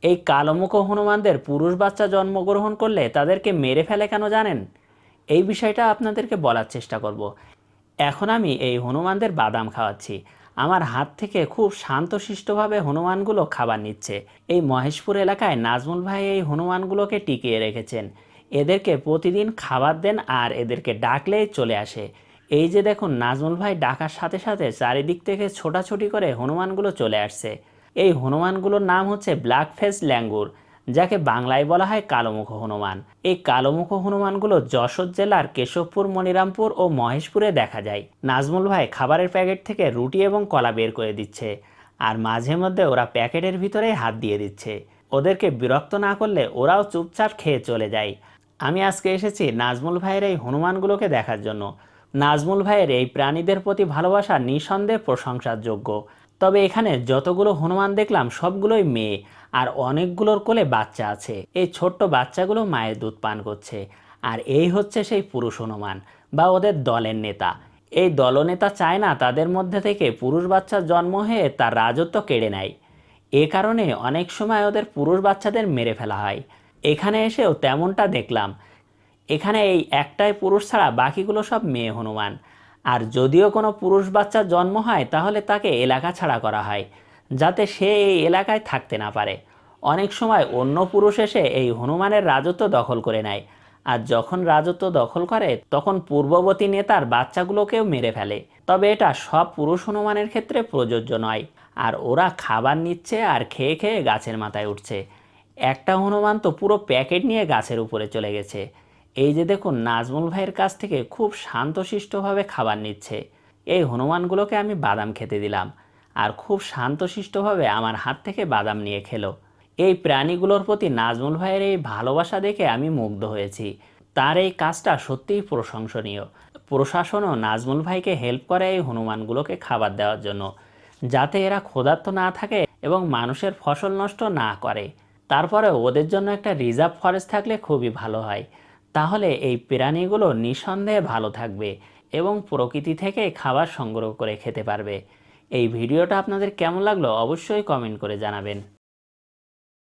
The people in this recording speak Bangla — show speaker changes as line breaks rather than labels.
এই কালোমুখ হনুমানদের পুরুষ বাচ্চা জন্মগ্রহণ করলে তাদেরকে মেরে ফেলে কেন জানেন? এই বিষয়টা আপনাদেরকে বলার চেষ্টা করব। এখন আমি এই হনুমানদের বাদাম খাওয়াচ্ছি। আমার হাত থেকে খুব শান্তশিষ্টভাবে হনুমানগুলো খাবার নিচ্ছে। এই মহেশপুর এলাকায় নাজমুল ভাই এই হনুমানগুলোকে টিকিয়ে রেখেছেন। এদেরকে প্রতিদিন খাবার দেন আর এদেরকে ডাকলেই চলে আসে। এই যে দেখুন, নাজমুল ভাই ডাকার সাথে সাথে চারিদিক থেকে ছোটাছুটি করে হনুমানগুলো চলে আসছে। এই হনুমানগুলোর নাম হচ্ছে ব্ল্যাক ফেস ল্যাঙ্গুর, যাকে বাংলায় বলা হয় কালোমুখ হনুমান। এই কালোমুখ হনুমানগুলো যশোর জেলার কেশবপুর, মনিরামপুর ও মহেশপুরে দেখা যায়। নাজমুল ভাই খাবারের প্যাকেট থেকে রুটি এবং কলা বের করে দিচ্ছে, আর মাঝে মধ্যে ওরা প্যাকেটের ভিতরে হাত দিয়ে দিচ্ছে। ওদেরকে বিরক্ত না করলে ওরাও চুপচাপ খেয়ে চলে যায়। আমি আজকে এসেছি নাজমুল ভাইয়ের এই হনুমানগুলোকে দেখার জন্য। নাজমুল ভাইয়ের এই প্রাণীদের প্রতি ভালোবাসা নিঃসন্দেহে প্রশংসার যোগ্য। তবে এখানে যতগুলো হনুমান দেখলাম সবগুলোই মেয়ে, আর অনেকগুলোর কোলে বাচ্চা আছে। এই ছোট্ট বাচ্চাগুলো মায়ের দুধ পান করছে। আর এই হচ্ছে সেই পুরুষ হনুমান বা ওদের দলের নেতা। এই দলনেতা চায় না তাদের মধ্যে থেকে পুরুষ বাচ্চার জন্ম হয়ে তার রাজত্ব কেড়ে নেয়। এ কারণে অনেক সময় ওদের পুরুষ বাচ্চাদের মেরে ফেলা হয়। এখানে এসেও তেমনটা দেখলাম। এখানে এই একটাই পুরুষ ছাড়া বাকিগুলো সব মেয়ে হনুমান। আর যদিও কোনো পুরুষ বাচ্চার জন্ম হয় তাহলে তাকে এলাকা ছাড়া করা হয়, যাতে সে এই এলাকায় থাকতে না পারে। অনেক সময় অন্য পুরুষ এসে এই হনুমানের রাজত্ব দখল করে নেয়। আর যখন রাজত্ব দখল করে তখন পূর্ববর্তী নেতার বাচ্চাগুলোকেও মেরে ফেলে। তবে এটা সব পুরুষ হনুমানের ক্ষেত্রে প্রযোজ্য নয়। আর ওরা খাবার নিচ্ছে আর খেয়ে খেয়ে গাছের মাথায় উঠছে। একটা হনুমান তো পুরো প্যাকেট নিয়ে গাছের উপরে চলে গেছে। এই যে দেখুন, নাজমুল ভাইয়ের কাছ থেকে খুব শান্তশিষ্টভাবে খাবার নিচ্ছে। এই হনুমানগুলোকে আমি বাদাম খেতে দিলাম, আর খুব শান্তশিষ্টভাবে আমার হাত থেকে বাদাম নিয়ে খেলো। এই প্রাণীগুলোর প্রতি নাজমুল ভাইয়ের এই ভালোবাসা দেখে আমি মুগ্ধ হয়েছি। তার এই কাজটা সত্যিই প্রশংসনীয়। প্রশাসনও নাজমুল ভাইকে হেল্প করে এই হনুমানগুলোকে খাবার দেওয়ার জন্য, যাতে এরা ক্ষুধার্ত না থাকে এবং মানুষের ফসল নষ্ট না করে। তারপরে ওদের জন্য একটা রিজার্ভ ফরেস্ট থাকলে খুবই ভালো হয়। তাহলে এই প্রাণীগুলো নিঃসন্দেহে ভালো থাকবে এবং প্রকৃতি থেকে খাবার সংগ্রহ করে খেতে পারবে। এই ভিডিওটা আপনাদের কেমন লাগলো অবশ্যই কমেন্ট করে জানাবেন।